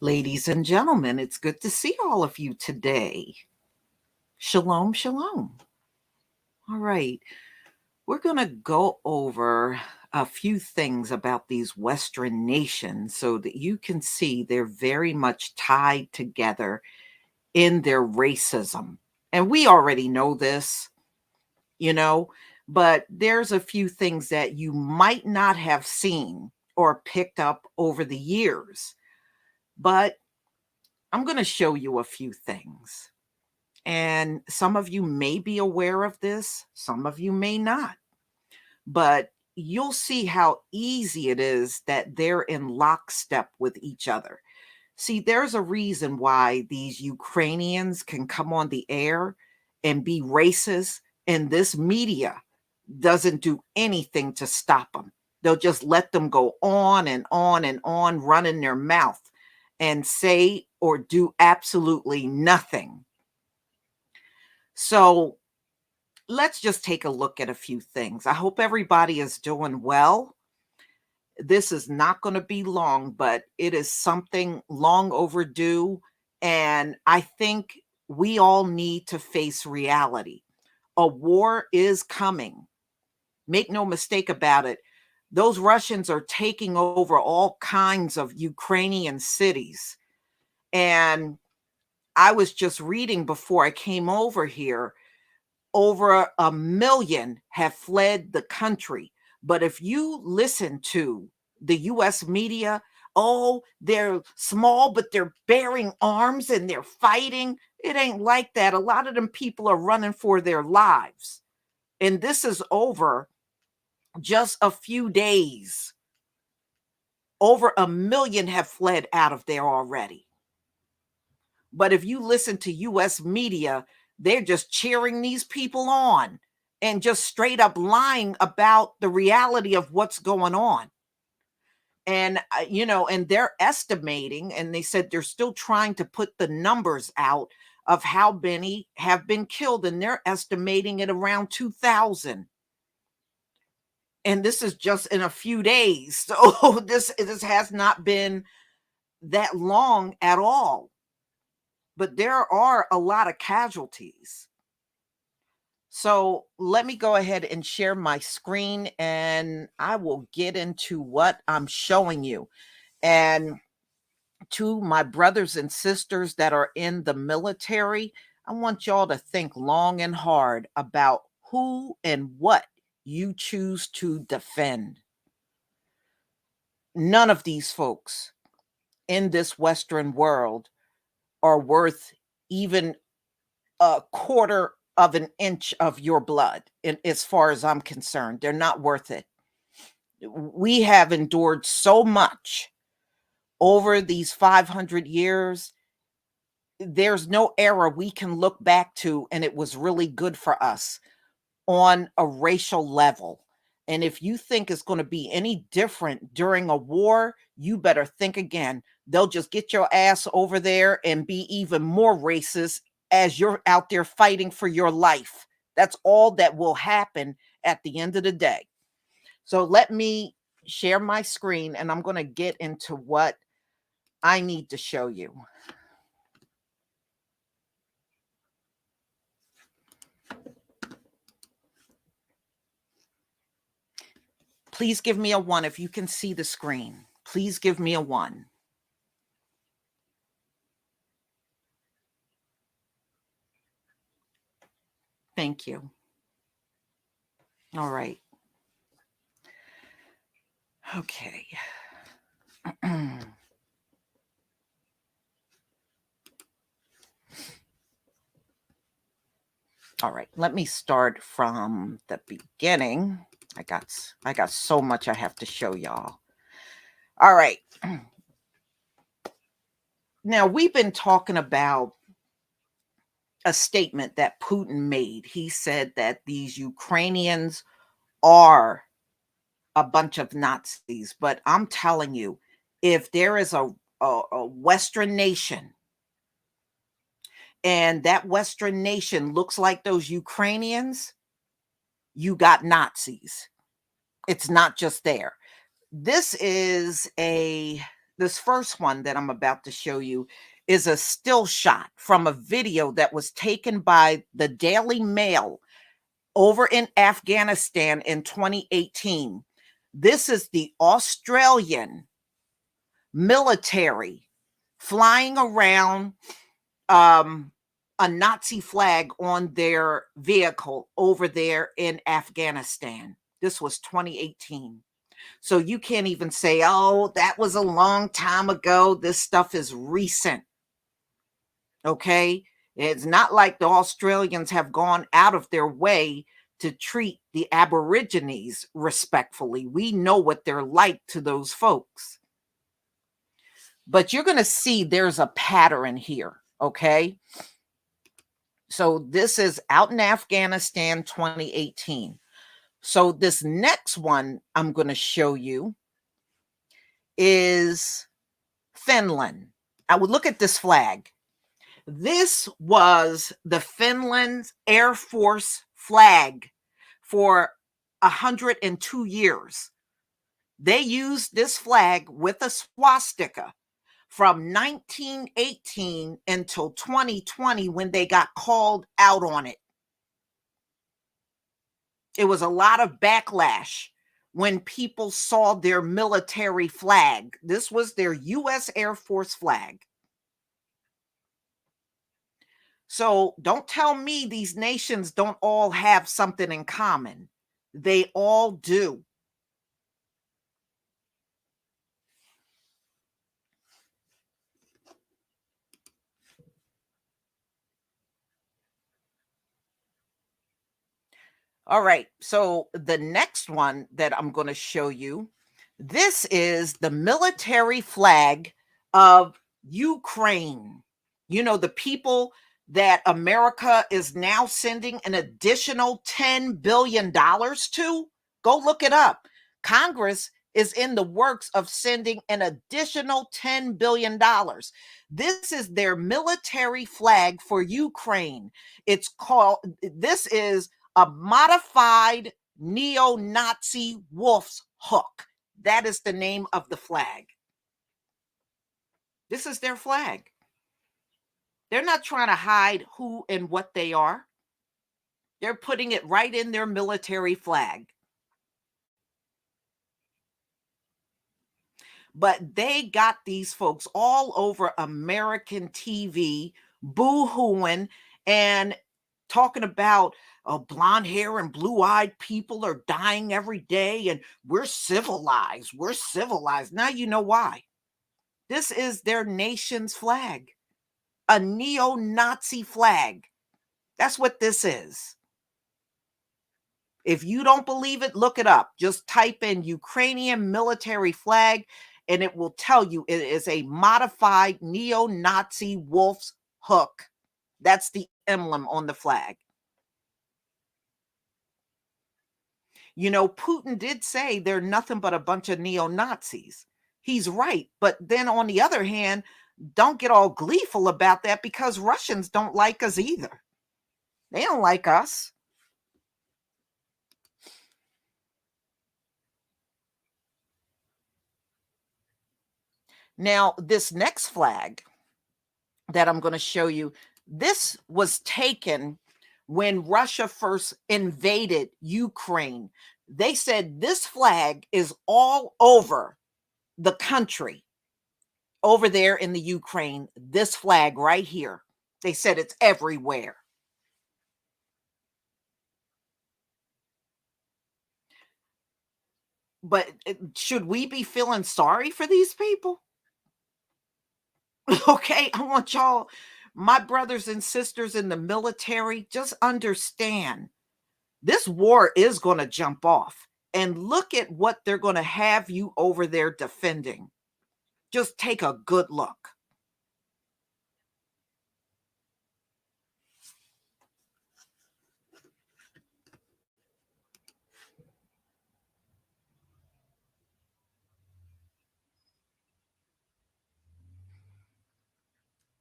Ladies and gentlemen, it's good to see all of you today. Shalom, shalom. All right, we're going to go over a few things about these Western nations so that you can see they're very much tied together in their racism. And we already know this, you know, but there's a few things that you might not have seen or picked up over the years. But I'm going to show you a few things. And some of you may be aware of this, some of you may not. But you'll see how easy it is that they're in lockstep with each other. See, there's a reason why these Ukrainians can come on the air and be racist, and this media doesn't do anything to stop them. They'll just let them go on and on and on, running their mouth and say or do absolutely nothing. So let's just take a look at a few things. I hope everybody is doing well. This is not going to be long, but it is something long overdue. And I think we all need to face reality. A war is coming. Make no mistake about it. Those Russians are taking over all kinds of Ukrainian cities. And I was just reading before I came over here, over a million have fled the country. But if you listen to the US media, oh, they're small, but they're bearing arms and they're fighting. It ain't like that. A lot of them people are running for their lives. And this is over just a few days. Over a million have fled out of there already. But if you listen to US media, they're just cheering these people on and just straight up lying about the reality of what's going on. And, and they're estimating, and they said they're still trying to put the numbers out of how many have been killed, and they're estimating it around 2,000. And this is just in a few days. So this has not been that long at all. But there are a lot of casualties. So let me go ahead and share my screen and I will get into what I'm showing you. And to my brothers and sisters that are in the military, I want y'all to think long and hard about who and what you choose to defend. None of these folks in this Western world are worth even a quarter of an inch of your blood. And as far as I'm concerned, they're not worth it. We have endured so much over these 500 years. There's no era we can look back to and it was really good for us on a racial level. And if you think it's going to be any different during a war, you better think again. They'll just get your ass over there and be even more racist as you're out there fighting for your life. That's all that will happen at the end of the day. So let me share my screen and I'm going to get into what I need to show you. Please give me a 1 if you can see the screen. Please give me a 1. Thank you. All right. Okay. All right, let me start from the beginning. I got so much I have to show y'all. All right. Now, we've been talking about a statement that Putin made. He said that these Ukrainians are a bunch of Nazis, but I'm telling you, if there is a Western nation and that Western nation looks like those Ukrainians, you got Nazis. It's not just there. This is a This first one that I'm about to show you is a still shot from a video that was taken by the Daily Mail over in Afghanistan in 2018. This is the Australian military flying around a Nazi flag on their vehicle over there in Afghanistan. This was 2018. So you can't even say, oh, that was a long time ago. This stuff is recent. Okay. It's not like the Australians have gone out of their way to treat the Aborigines respectfully. We know what they're like to those folks. But you're going to see there's a pattern here. Okay. So this is out in Afghanistan 2018. So this next one I'm going to show you is Finland. I would look at this flag. This was the Finland's Air Force flag for 102 years. They used this flag with a swastika from 1918 until 2020 when they got called out on it. It was a lot of backlash when people saw their military flag. This was their U.S. Air Force flag. So don't tell me these nations don't all have something in common. They all do. All right. So the next one that I'm going to show you, this is the military flag of Ukraine. You know, the people that America is now sending an additional $10 billion to. Go look it up. Congress is in the works of sending an additional $10 billion. This is their military flag for Ukraine. It's called, this is a modified neo-Nazi wolf's hook. That is the name of the flag. This is their flag. They're not trying to hide who and what they are. They're putting it right in their military flag. But they got these folks all over American TV boo-hooing and talking about blonde hair and blue-eyed people are dying every day and we're civilized. We're civilized. Now you know why. This is their nation's flag, a neo-Nazi flag. That's what this is. If you don't believe it, look it up. Just type in Ukrainian military flag and it will tell you it is a modified neo-Nazi wolf's hook. That's the emblem on the flag. You know, Putin did say they're nothing but a bunch of neo-Nazis. He's right. But then on the other hand, don't get all gleeful about that because Russians don't like us either. They don't like us. Now, this next flag that I'm going to show you, this was taken when Russia first invaded Ukraine. They said this flag is all over the country over there in the Ukraine. This flag right here. They said it's everywhere. But should we be feeling sorry for these people? Okay, I want y'all, my brothers and sisters in the military, just understand this war is going to jump off. And look at what they're going to have you over there defending. Just take a good look.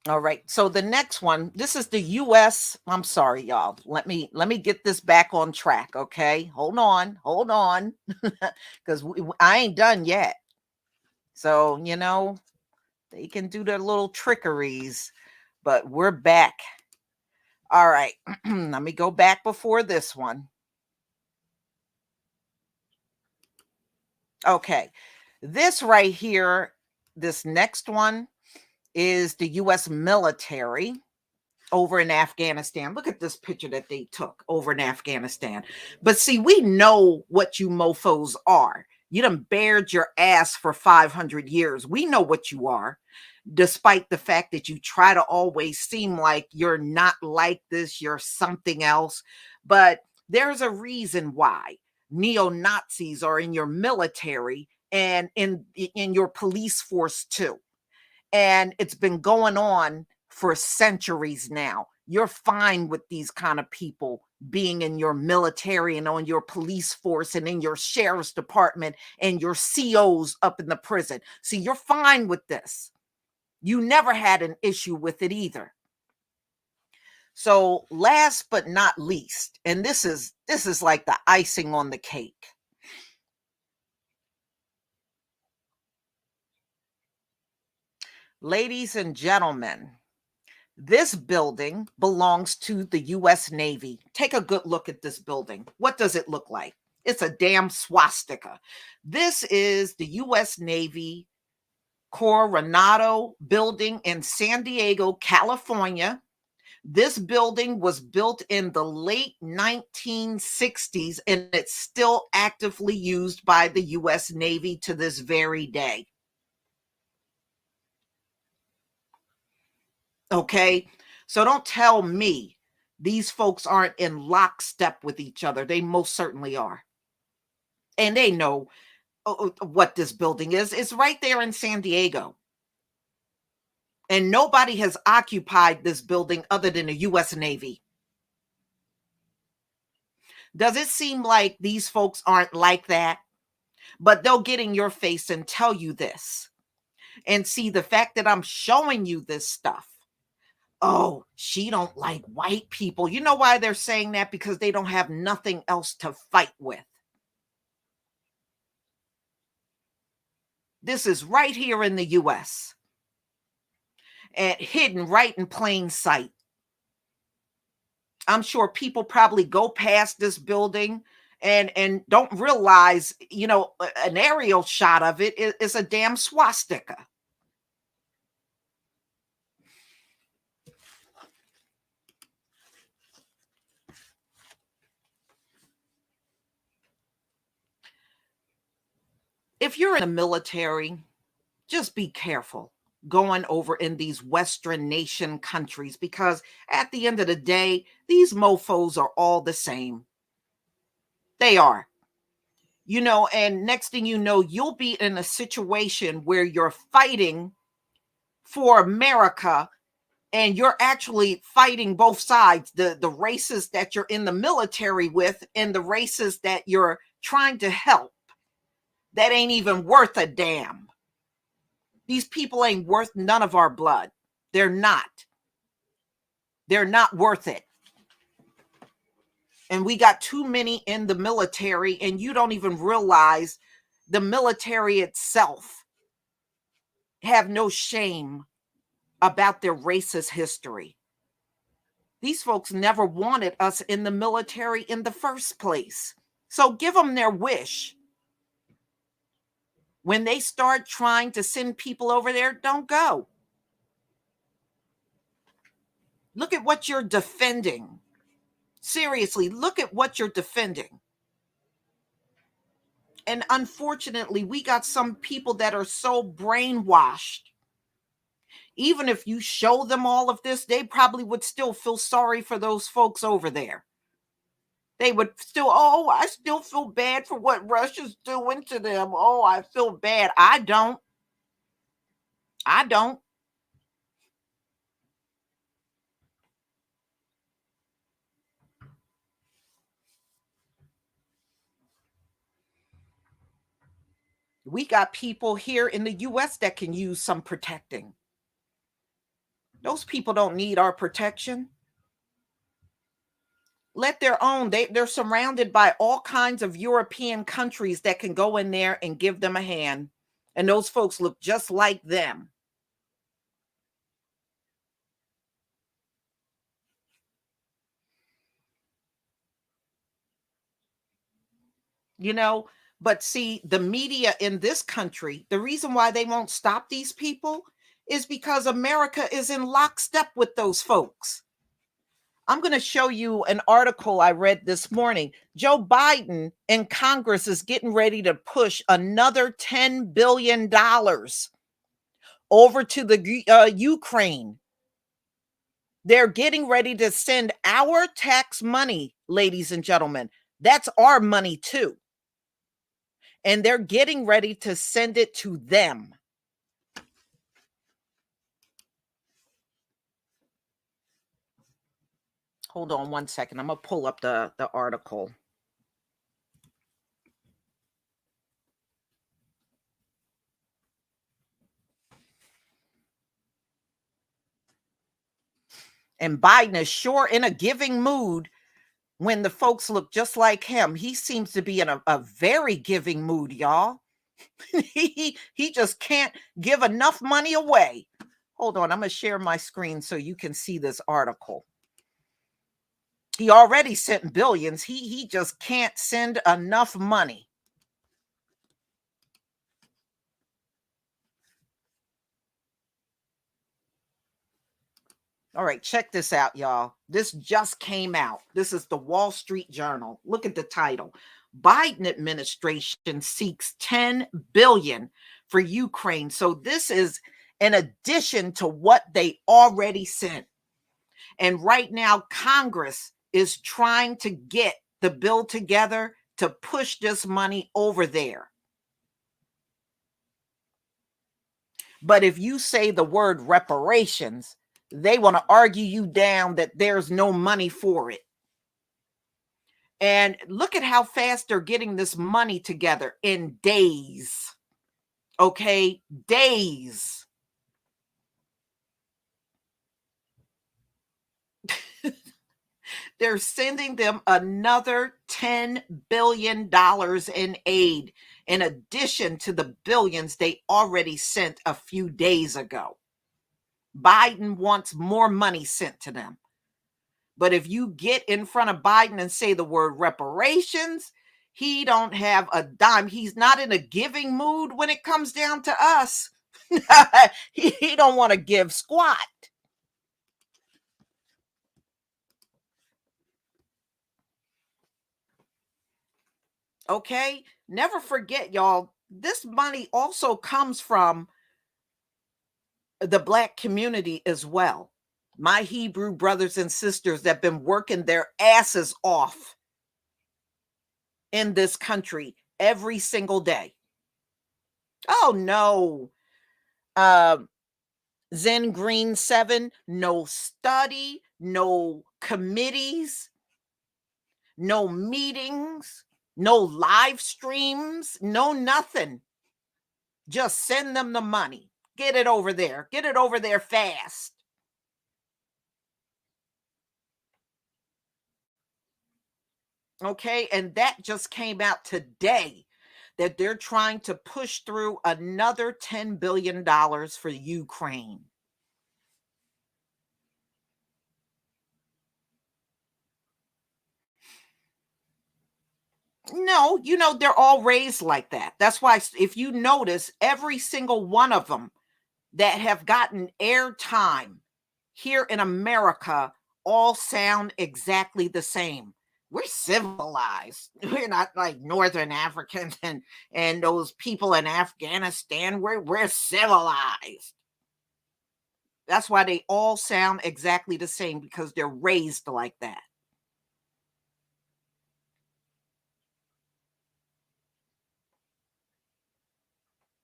All right. So the next one, this is the US. I'm sorry, y'all. Let me get this back on track, okay? Hold on. Cuz I ain't done yet. So, they can do their little trickeries, but we're back. All right. Let me go back before this one. Okay. This right here, this next one is the US military over in Afghanistan. Look at this picture that they took over in Afghanistan. But see, we know what you mofos are. You done bared your ass for 500 years. We know what you are, despite the fact that you try to always seem like you're not like this, you're something else. But there's a reason why neo-Nazis are in your military and in your police force too. And it's been going on for centuries now. You're fine with these kind of people being in your military and on your police force and in your sheriff's department and your COs up in the prison. See, you're fine with this. You never had an issue with it either. So last but not least, and this is like the icing on the cake. Ladies and gentlemen, this building belongs to the US Navy. Take a good look at this building. What does it look like? It's a damn swastika. This is the US Navy Coronado building in San Diego, California. This building was built in the late 1960s and it's still actively used by the US Navy to this very day. Okay. So don't tell me these folks aren't in lockstep with each other. They most certainly are. And they know what this building is. It's right there in San Diego. And nobody has occupied this building other than the US Navy. Does it seem like these folks aren't like that? But they'll get in your face and tell you this. And see, the fact that I'm showing you this stuff, oh, she don't like white people. You know why they're saying that? Because they don't have nothing else to fight with. This is right here in the US and hidden right in plain sight. I'm sure people probably go past this building and don't realize, an aerial shot of it is a damn swastika. If you're in the military, just be careful going over in these Western nation countries because at the end of the day, these mofos are all the same. They are. And next thing you know, you'll be in a situation where you're fighting for America and you're actually fighting both sides, the races that you're in the military with and the races that you're trying to help that ain't even worth a damn. These people ain't worth none of our blood. They're not. They're not worth it. And we got too many in the military, and you don't even realize the military itself have no shame about their racist history. These folks never wanted us in the military in the first place. So give them their wish. When they start trying to send people over there, don't go. Look at what you're defending. Seriously, look at what you're defending. And unfortunately, we got some people that are so brainwashed. Even if you show them all of this, they probably would still feel sorry for those folks over there. They would still, oh, I still feel bad for what Russia's doing to them. Oh, I feel bad. I don't. I don't. We got people here in the US that can use some protecting. Those people don't need our protection. Let their own. They're surrounded by all kinds of European countries that can go in there and give them a hand. And those folks look just like them. You know, but see, the media in this country, the reason why they won't stop these people is because America is in lockstep with those folks. I'm going to show you an article I read this morning. Joe Biden in Congress is getting ready to push another $10 billion over to the Ukraine. They're getting ready to send our tax money, ladies and gentlemen. That's our money too. And they're getting ready to send it to them. Hold on one second. I'm going to pull up the article. And Biden is sure in a giving mood when the folks look just like him. He seems to be in a very giving mood, y'all. he just can't give enough money away. Hold on. I'm going to share my screen so you can see this article. He already sent billions. He just can't send enough money. All right, check this out, y'all. This just came out. This is the Wall Street Journal. Look at the title. Biden administration seeks 10 billion for Ukraine. So this is in addition to what they already sent. And right now, Congress is trying to get the bill together to push this money over there. But if you say the word reparations, they want to argue you down that there's no money for it. And look at how fast they're getting this money together in days. Okay, days. They're sending them another $10 billion in aid, in addition to the billions they already sent a few days ago. Biden wants more money sent to them. But if you get in front of Biden and say the word reparations, he don't have a dime. He's not in a giving mood when it comes down to us. he don't want to give squat. Okay? Never forget, y'all, this money also comes from the Black community as well. My Hebrew brothers and sisters that have been working their asses off in this country every single day. Oh no. Zen Green 7, no study, no committees, no meetings, no live streams, no nothing. Just send them the money. Get it over there. Get it over there fast. Okay, and that just came out today that they're trying to push through another $10 billion for Ukraine. No, they're all raised like that. That's why, if you notice, every single one of them that have gotten airtime here in America all sound exactly the same. We're civilized. We're not like Northern Africans and those people in Afghanistan. We're civilized. That's why they all sound exactly the same, because they're raised like that.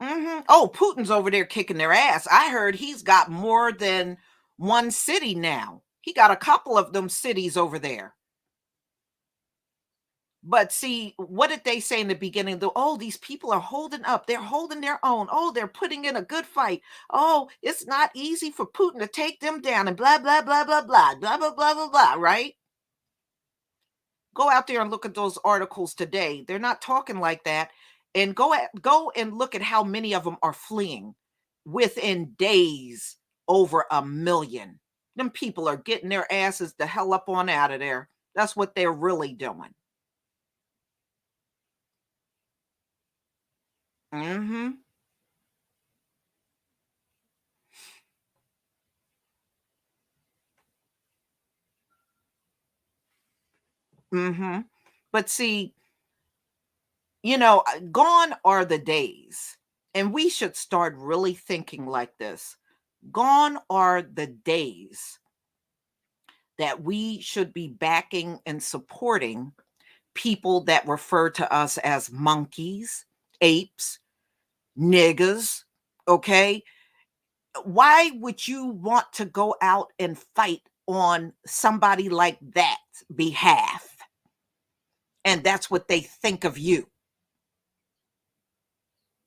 Oh, Putin's over there kicking their ass. I heard he's got more than one city now. He got a couple of them cities over there. But see, what did they say in the beginning? Oh, these people are holding up. They're holding their own. Oh, they're putting in a good fight. Oh, it's not easy for Putin to take them down and blah, blah, blah, blah, blah, blah, blah, blah, blah, blah, right? Go out there and look at those articles today. They're not talking like that. And go and look at how many of them are fleeing within days, over 1 million. Them people are getting their asses the hell up on out of there. That's what they're really doing. Mhm. Mhm. But see, gone are the days, and we should start really thinking like this. Gone are the days that we should be backing and supporting people that refer to us as monkeys, apes, niggas, okay? Why would you want to go out and fight on somebody like that behalf? And that's what they think of you.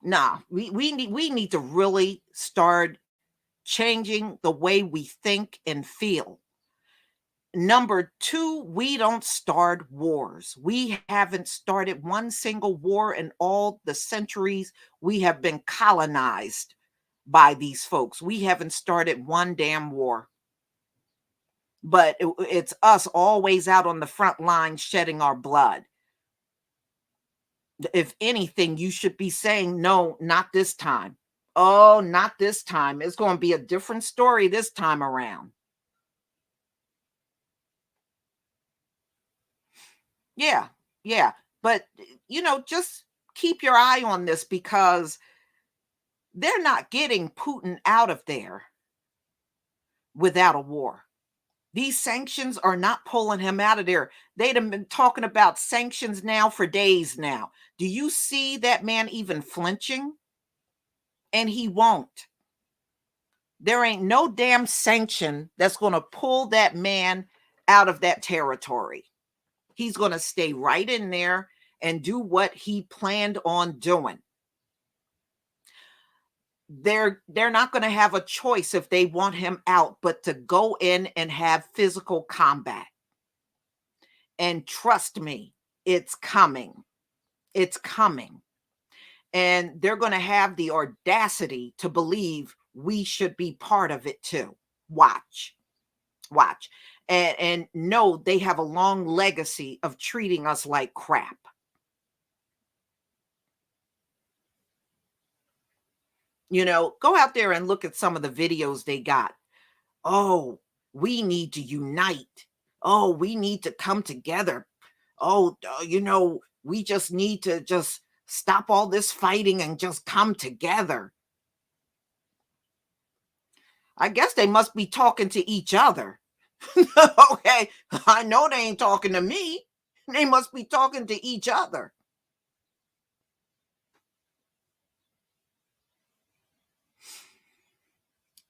Nah, we need to really start changing the way we think and feel. Number two, we don't start wars. We haven't started one single war in all the centuries we have been colonized by these folks. We haven't started one damn war. But it's us always out on the front line shedding our blood. If anything, you should be saying, no, not this time. Oh, not this time. It's going to be a different story this time around. Yeah, yeah. But, just keep your eye on this because they're not getting Putin out of there without a war. These sanctions are not pulling him out of there. They'd have been talking about sanctions now for days now. Do you see that man even flinching? And he won't. There ain't no damn sanction that's going to pull that man out of that territory. He's going to stay right in there and do what he planned on doing. They're not going to have a choice if they want him out but to go in and have physical combat. And trust me, it's coming. It's coming. And they're going to have the audacity to believe we should be part of it too. Watch. Watch. And no, they have a long legacy of treating us like crap. Go out there and look at some of the videos they got. Oh, we need to unite. Oh, we need to come together. Oh, we just need to just stop all this fighting and just come together. I guess they must be talking to each other. Okay, I know they ain't talking to me. They must be talking to each other.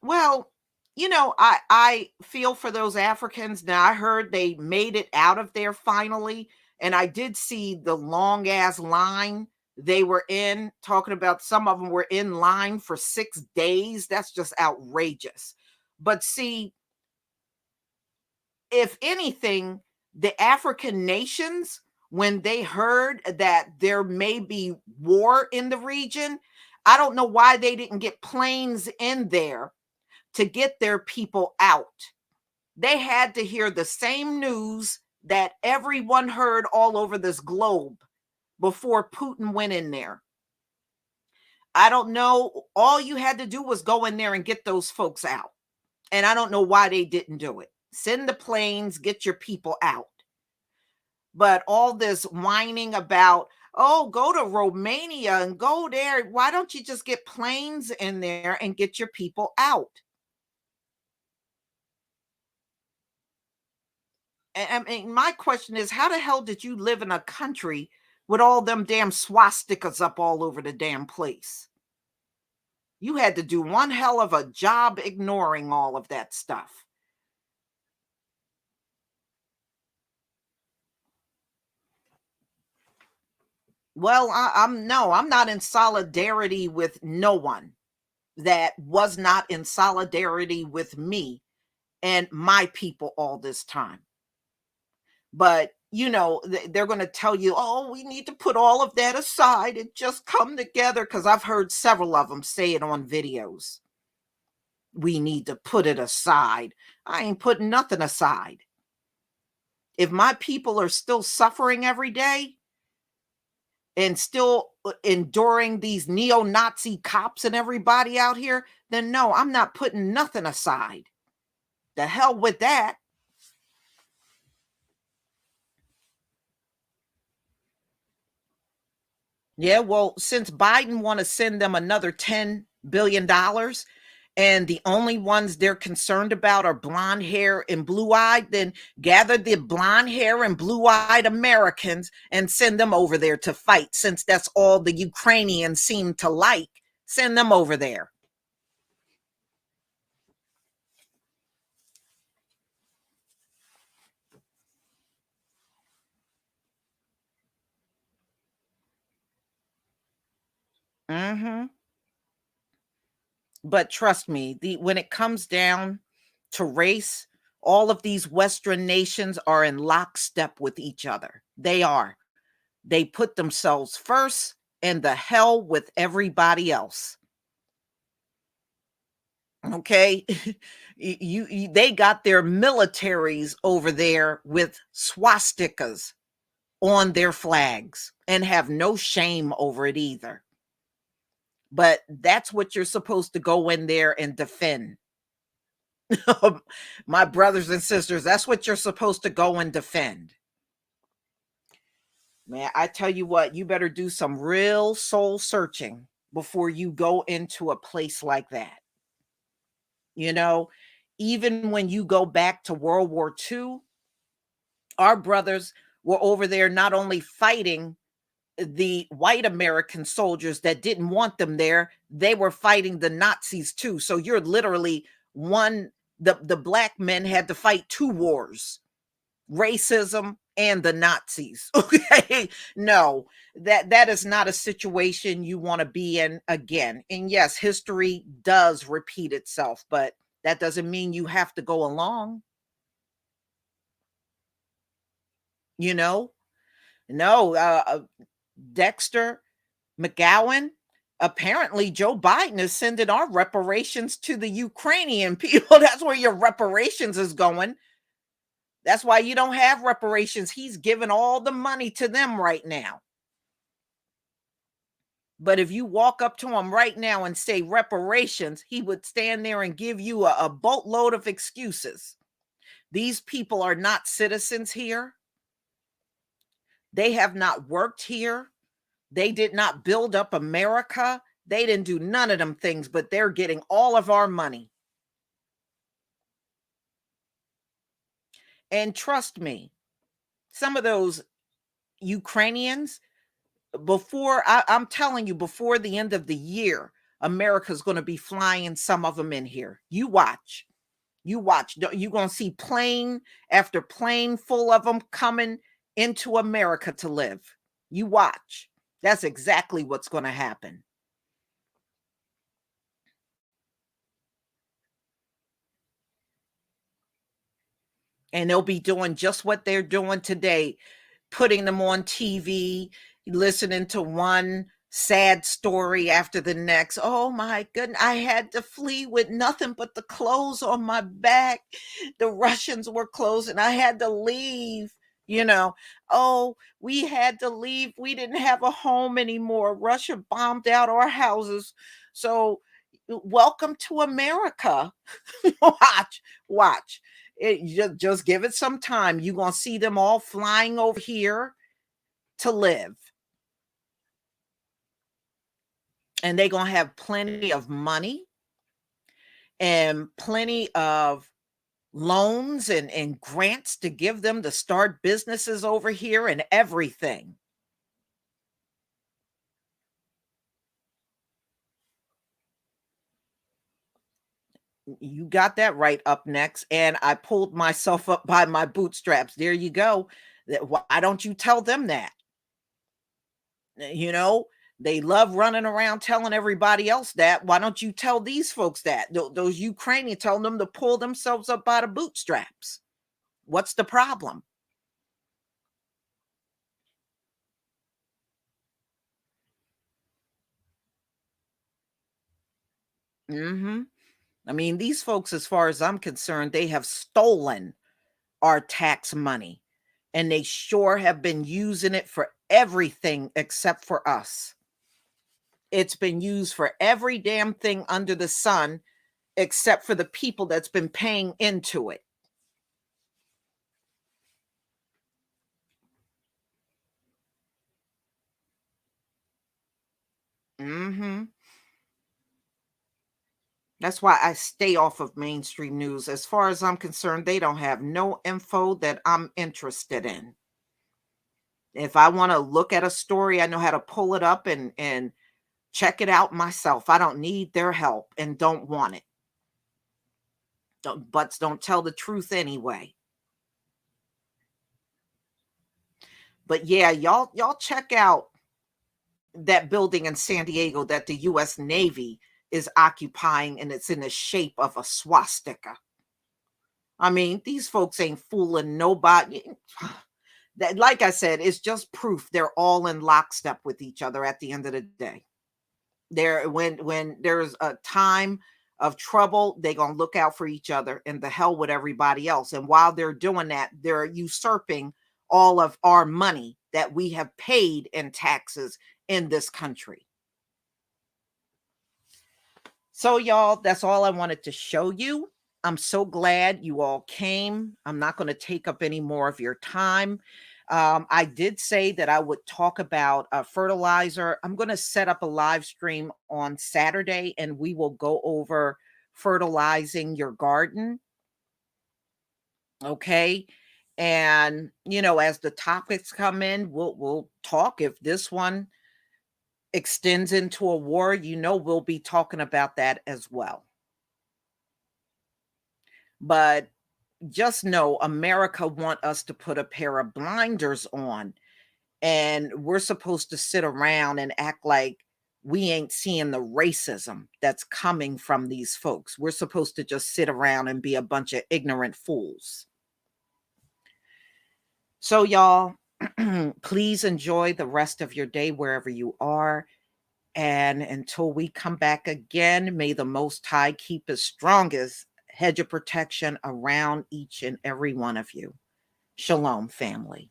Well, I feel for those Africans. Now I heard they made it out of there finally, and I did see the long ass line they were in, talking about some of them were in line for 6 days. That's just outrageous. But see, if anything, the African nations, when they heard that there may be war in the region, I don't know why they didn't get planes in there to get their people out. They had to hear the same news that everyone heard all over this globe before Putin went in there. I don't know. All you had to do was go in there and get those folks out. And I don't know why they didn't do it. Send the planes, get your people out. But all this whining about, oh, go to Romania and go there. Why don't you just get planes in there and get your people out? And I mean, my question is, how the hell did you live in a country with all them damn swastikas up all over the damn place? You had to do one hell of a job ignoring all of that stuff. Well, I'm no, I'm not in solidarity with no one that was not in solidarity with me and my people all this time. But they're going to tell you, oh, we need to put all of that aside and just come together. Because I've heard several of them say it on videos. We need to put it aside. I ain't putting nothing aside. If my people are still suffering every day and still enduring these neo-Nazi cops and everybody out here, then no, I'm not putting nothing aside. The hell with that. Yeah, well, since Biden want to send them another $10 billion and the only ones they're concerned about are blonde hair and blue-eyed, then gather the blonde hair and blue-eyed Americans and send them over there to fight, since that's all the Ukrainians seem to like. Send them over there. Mm-hmm. But trust me, when it comes down to race, all of these Western nations are in lockstep with each other. They are. They put themselves first and the hell with everybody else. Okay? They got their militaries over there with swastikas on their flags and have no shame over it either. But that's what you're supposed to go in there and defend. My brothers and sisters, that's what you're supposed to go and defend. Man, I tell you what, you better do some real soul searching before you go into a place like that. You know, even when you go back to World War II, our brothers were over there not only fighting the white American soldiers that didn't want them there, they were fighting the Nazis too. So you're literally the black men had to fight two wars, racism and the Nazis. Okay. No, that is not a situation you want to be in again. And yes, history does repeat itself, but that doesn't mean you have to go along. You know, no, Dexter McGowan. Apparently, Joe Biden is sending our reparations to the Ukrainian people. That's where your reparations is going. That's why you don't have reparations. He's giving all the money to them right now. But if you walk up to him right now and say reparations, he would stand there and give you a boatload of excuses. These people are not citizens here. They have not worked here. They did not build up America. They didn't do none of them things, but they're getting all of our money. And trust me, some of those Ukrainians, I'm telling you, before the end of the year, America's going to be flying some of them in here. You watch. You watch. You're going to see plane after plane full of them coming into America to live. You watch. That's exactly what's going to happen. And they'll be doing just what they're doing today, putting them on TV, listening to one sad story after the next. Oh my goodness, I had to flee with nothing but the clothes on my back. The Russians were closing. I had to leave. Oh, we had to leave. We didn't have a home anymore. Russia bombed out our houses. So, welcome to America. Watch. Just give it some time. You're going to see them all flying over here to live. And they're going to have plenty of money and plenty of loans and grants to give them to start businesses over here and everything. You got that right. Up next. And I pulled myself up by my bootstraps. There you go. Why don't you tell them that? They love running around telling everybody else that. Why don't you tell these folks that? Those Ukrainians, tell them to pull themselves up by the bootstraps. What's the problem? Mhm. I mean, these folks, as far as I'm concerned, they have stolen our tax money, and they sure have been using it for everything except for us. It's been used for every damn thing under the sun except for the people that's been paying into it. Mhm. That's why I stay off of mainstream news. As far as I'm concerned, they don't have no info that I'm interested in. If I wanna look at a story, I know how to pull it up and check it out myself. I don't need their help and don't want it. Don't butts don't tell the truth anyway. But yeah, y'all check out that building in San Diego that the US Navy is occupying, and it's in the shape of a swastika. I mean, these folks ain't fooling nobody. That, like I said, it's just proof they're all in lockstep with each other at the end of the day. There when there's a time of trouble, they gonna look out for each other and the hell with everybody else. And while they're doing that, they're usurping all of our money that we have paid in taxes in this country. So, y'all, that's all I wanted to show you. I'm so glad you all came. I'm not going to take up any more of your time. I did say that I would talk about fertilizer. I'm going to set up a live stream on Saturday and we will go over fertilizing your garden. Okay. And, as the topics come in, we'll talk. If this one extends into a war, we'll be talking about that as well. But just know America want us to put a pair of blinders on, and we're supposed to sit around and act like we ain't seeing the racism that's coming from these folks. We're supposed to just sit around and be a bunch of ignorant fools. So y'all, please enjoy the rest of your day wherever you are. And until we come back again, may the Most High keep his strongest hedge of protection around each and every one of you. Shalom, family.